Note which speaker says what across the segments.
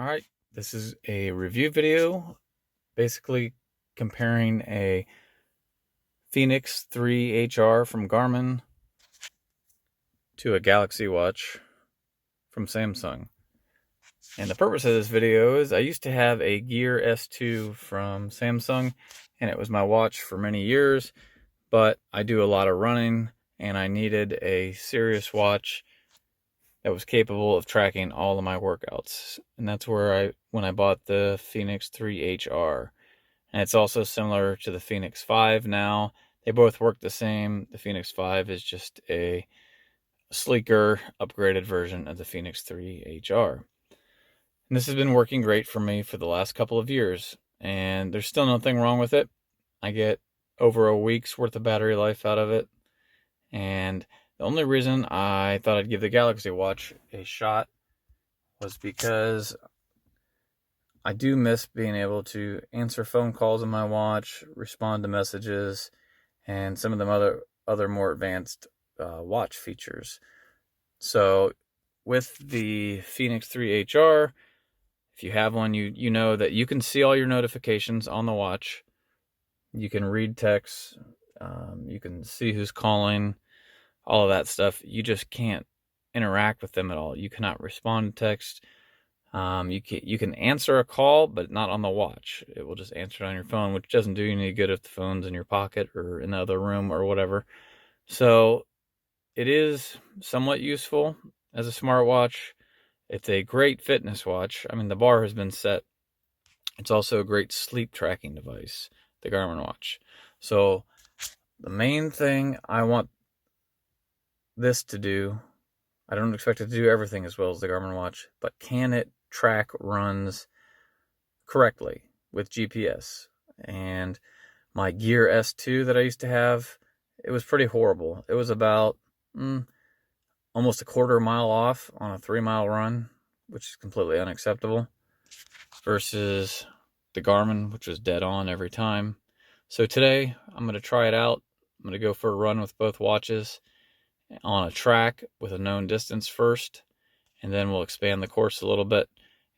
Speaker 1: Alright, this is a review video, basically comparing a Fenix 3 HR from Garmin to a Galaxy watch from Samsung. And the purpose of this video is I used to have a Gear S2 from Samsung, and it was my watch for many years, but I do a lot of running, and I needed a serious watch that was capable of tracking all of my workouts. And that's where when I bought the Fenix 3 HR. And it's also similar to the Fenix 5 now. They both work the same. The Fenix 5 is just a sleeker, upgraded version of the Fenix 3 HR. And this has been working great for me for the last couple of years. And there's still nothing wrong with it. I get over a week's worth of battery life out of it. And the only reason I thought I'd give the Galaxy watch a shot was because I do miss being able to answer phone calls on my watch, respond to messages, and some of them other more advanced watch features. So with the Fenix 3 HR, if you have one, you know that you can see all your notifications on the watch. You can read texts, you can see who's calling, all of that stuff. You just can't interact with them at all. You cannot respond to text. You can answer a call, but not on the watch. It will just answer it on your phone, which doesn't do you any good if the phone's in your pocket or in the other room or whatever. So it is somewhat useful as a smartwatch. It's a great fitness watch. I mean, the bar has been set. It's also a great sleep tracking device, the Garmin watch. So the main thing I want this to do, I don't expect it to do everything as well as the Garmin watch, but can it track runs correctly with GPS? And my Gear S2 that I used to have, it was pretty horrible. It was about almost a quarter mile off on a 3-mile run, which is completely unacceptable, versus the Garmin, which was dead on every time. So today I'm going to try it out. I'm going to go for a run with both watches on a track with a known distance first, and then we'll expand the course a little bit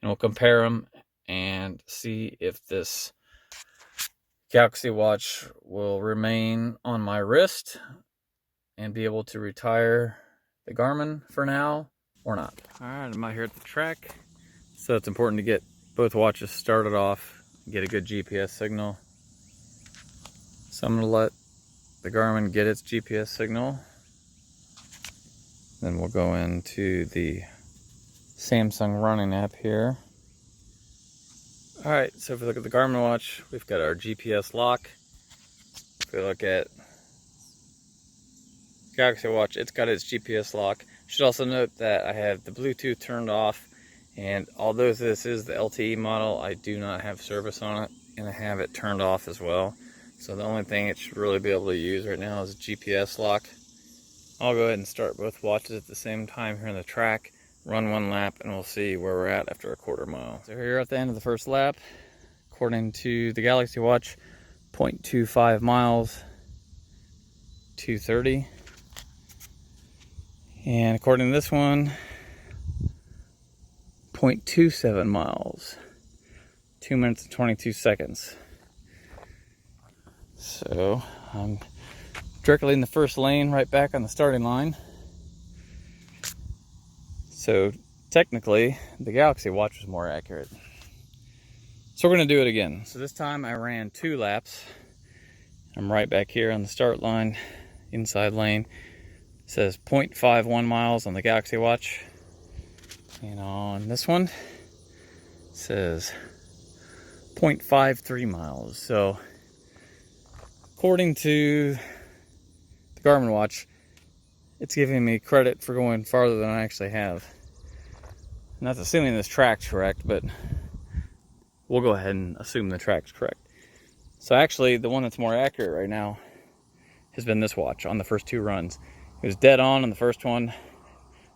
Speaker 1: and we'll compare them and see if this Galaxy watch will remain on my wrist and be able to retire the Garmin for now or not. All right, I'm out here at the track, so it's important to get both watches started off and get a good GPS signal. So I'm going to let the Garmin get its GPS signal. Then we'll go into the Samsung running app here. All right, so if we look at the Garmin watch, we've got our GPS lock. If we look at Galaxy watch, it's got its GPS lock. Should also note that I have the Bluetooth turned off, and although this is the LTE model, I do not have service on it, and I have it turned off as well. So the only thing it should really be able to use right now is a GPS lock. I'll go ahead and start both watches at the same time here on the track, run one lap, and we'll see where we're at after a quarter mile. So here at the end of the first lap, according to the Galaxy watch, 0.25 miles, 2:30. And according to this one, 0.27 miles, 2 minutes and 22 seconds. So I'm directly in the first lane, right back on the starting line. So technically, the Galaxy watch was more accurate. So we're gonna do it again. So this time I ran 2 laps. I'm right back here on the start line, inside lane. It says 0.51 miles on the Galaxy watch. And on this one, it says 0.53 miles. So according to the Garmin watch, it's giving me credit for going farther than I actually have. And that's assuming this track's correct, but we'll go ahead and assume the track's correct. So actually, the one that's more accurate right now has been this watch on the first 2 runs. It was dead on the first one,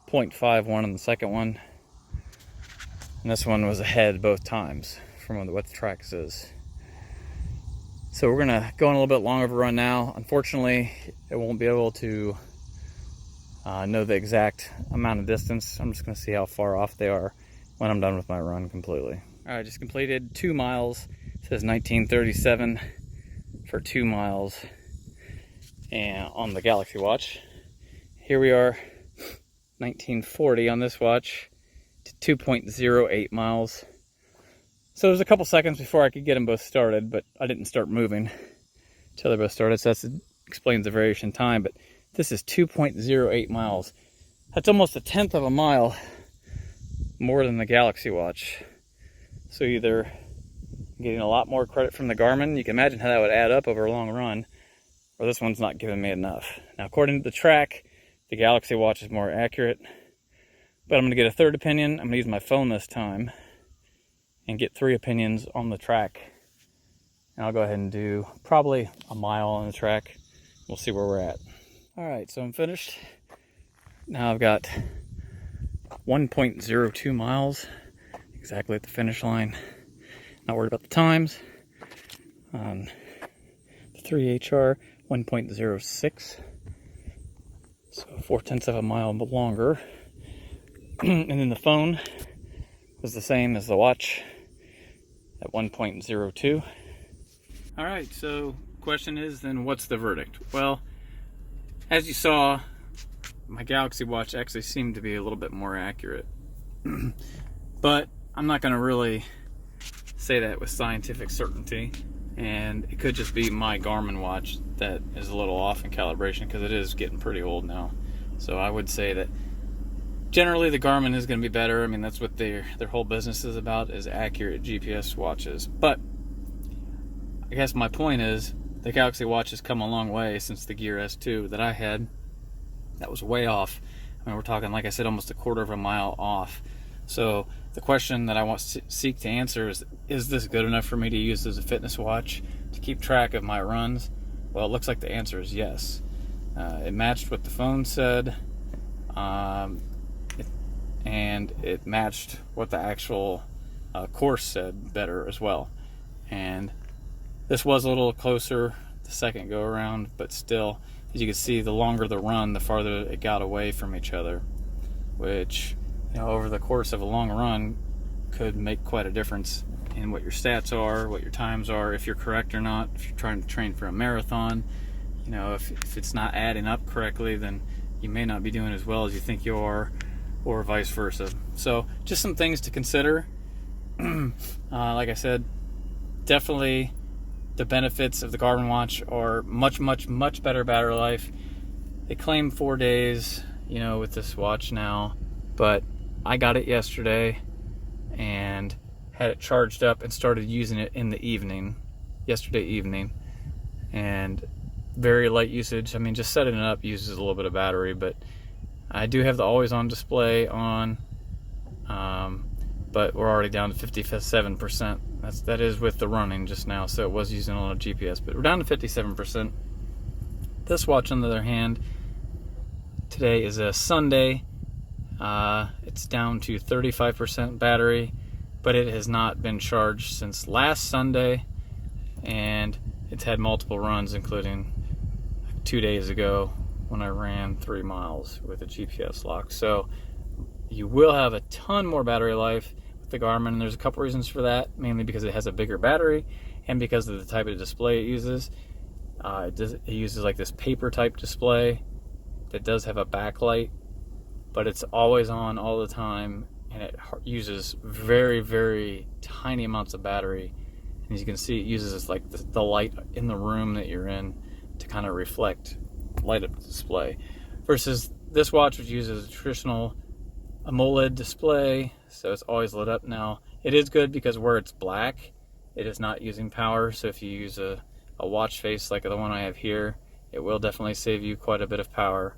Speaker 1: 0.51 on the second one, and this one was ahead both times from what the track says. So we're gonna go on a little bit longer of a run now. Unfortunately, it won't be able to know the exact amount of distance. I'm just gonna see how far off they are when I'm done with my run completely. All right, just completed 2 miles. It says 1937 for 2 miles and on the Galaxy Watch. Here we are, 1940 on this watch to 2.08 miles. So there's a couple seconds before I could get them both started, but I didn't start moving until they both started, so that explains the variation in time. But this is 2.08 miles. That's almost 1/10 of a mile more than the Galaxy Watch. So either I'm getting a lot more credit from the Garmin, you can imagine how that would add up over a long run, or this one's not giving me enough. Now, according to the track, the Galaxy Watch is more accurate, but I'm going to get a third opinion. I'm going to use my phone this time and get 3 opinions on the track. And I'll go ahead and do probably a mile on the track. We'll see where we're at. All right, so I'm finished. Now I've got 1.02 miles exactly at the finish line. Not worried about the times. The 3HR, 1.06. So 4/10 of a mile longer. And then the phone was the same as the watch at 1.02. All right, so question is then what's the verdict? Well, as you saw, my Galaxy Watch actually seemed to be a little bit more accurate. But I'm not going to really say that with scientific certainty, and it could just be my Garmin watch that is a little off in calibration because it is getting pretty old now. So I would say that generally the Garmin is going to be better. I mean, that's what their whole business is about, is accurate GPS watches. But I guess my point is the Galaxy Watch has come a long way since the Gear S2 that I had. That was way off. I mean, we're talking, like I said, almost 1/4 of a mile off. So the question that I want to seek to answer is this good enough for me to use as a fitness watch to keep track of my runs? Well, it looks like the answer is yes. It matched what the phone said, and it matched what the actual course said better as well. And this was a little closer the second go around, but still, as you can see, the longer the run, the farther it got away from each other, which, you know, over the course of a long run could make quite a difference in what your stats are, what your times are, if you're correct or not. If you're trying to train for a marathon, you know, if it's not adding up correctly, then you may not be doing as well as you think you are, or vice versa. So just some things to consider. Like I said, definitely the benefits of the Garmin watch are much, much, much better battery life. They claim 4 days, you know, with this watch now, but I got it yesterday and had it charged up and started using it in the evening, yesterday evening, and very light usage. I mean, just setting it up uses a little bit of battery, but I do have the always on display on, but we're already down to 57%. That is with the running just now, so it was using a lot of GPS, but we're down to 57%. This watch, on the other hand, today is a Sunday. It's down to 35% battery, but it has not been charged since last Sunday, and it's had multiple runs, including 2 days ago when I ran 3 miles with a GPS lock. So you will have a ton more battery life with the Garmin, and there's a couple reasons for that, mainly because it has a bigger battery and because of the type of display it uses. It uses like this paper type display that does have a backlight, but it's always on all the time, and it uses very, very tiny amounts of battery. And as you can see, it uses like the light in the room that you're in to kind of reflect light up the display, versus this watch, which uses a traditional AMOLED display, so it's always lit up. Now, it is good because where it's black, it is not using power, so if you use a watch face like the one I have here, it will definitely save you quite a bit of power,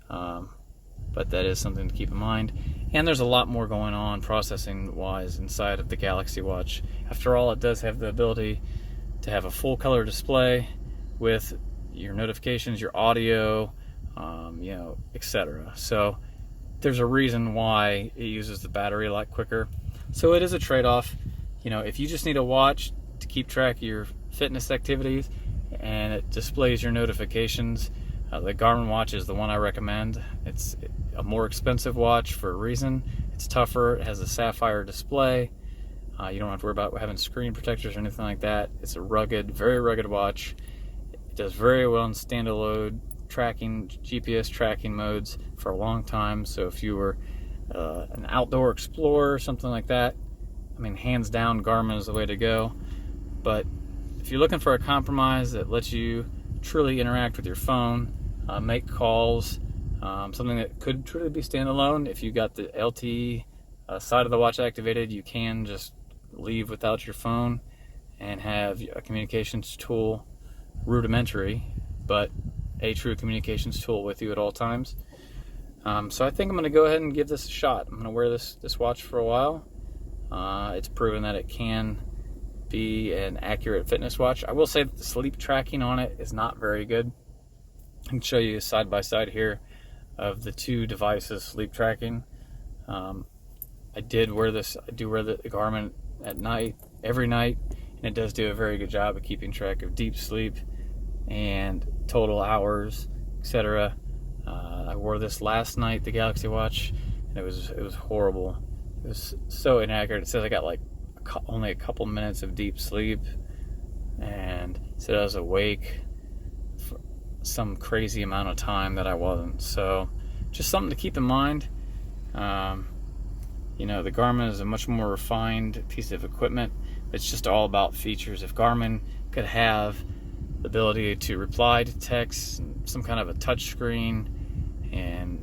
Speaker 1: but that is something to keep in mind. And there's a lot more going on processing wise inside of the Galaxy Watch. After all, it does have the ability to have a full color display with your notifications, your audio, you know, etc. So there's a reason why it uses the battery a lot quicker. So it is a trade-off. You know, if you just need a watch to keep track of your fitness activities and it displays your notifications, the Garmin watch is the one I recommend. It's a more expensive watch for a reason, It's tougher. It has a sapphire display. You don't have to worry about having screen protectors or anything like that. It's a rugged, very rugged watch. It does very well in standalone tracking, GPS tracking modes for a long time. So if you were an outdoor explorer or something like that, I mean, hands down, Garmin is the way to go. But if you're looking for a compromise that lets you truly interact with your phone, make calls, something that could truly be standalone, if you got the LTE side of the watch activated, you can just leave without your phone and have a communications tool, rudimentary, but a true communications tool with you at all times. So I think I'm going to go ahead and give this a shot. I'm going to wear this watch for a while. It's proven that it can be an accurate fitness watch. I will say that the sleep tracking on it is not very good. I can show you side by side here of the two devices sleep tracking. I do wear the Garmin at night, every night, and it does do a very good job of keeping track of deep sleep and total hours, etc. I wore this last night, the Galaxy Watch, and it was horrible. It was so inaccurate. It says I got like only a couple minutes of deep sleep, and it said I was awake for some crazy amount of time that I wasn't. So just something to keep in mind. You know, the Garmin is a much more refined piece of equipment. It's just all about features. If Garmin could have the ability to reply to text, some kind of a touch screen, and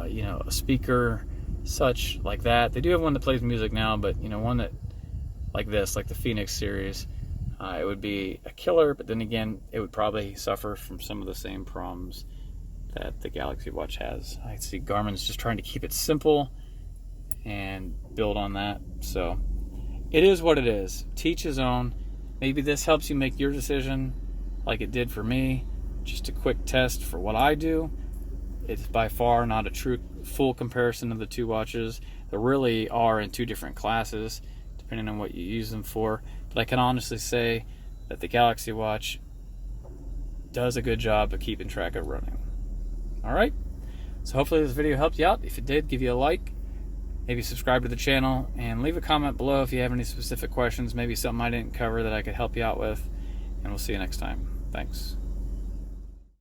Speaker 1: you know, a speaker, such like that. They do have one that plays music now, but you know, one that like this, like the Fenix series, it would be a killer. But then again, it would probably suffer from some of the same problems that the Galaxy Watch has. I see Garmin's just trying to keep it simple and build on that. So it is what it is. Teach his own. Maybe this helps you make your decision like it did for me. Just a quick test for what I do. It's by far not a true full comparison of the two watches. They really are in two different classes depending on what you use them for. But I can honestly say that the Galaxy Watch does a good job of keeping track of running. Alright, so hopefully this video helped you out. If it did, give you a like. Maybe subscribe to the channel and leave a comment below if you have any specific questions, maybe something I didn't cover that I could help you out with, and we'll see you next time. Thanks.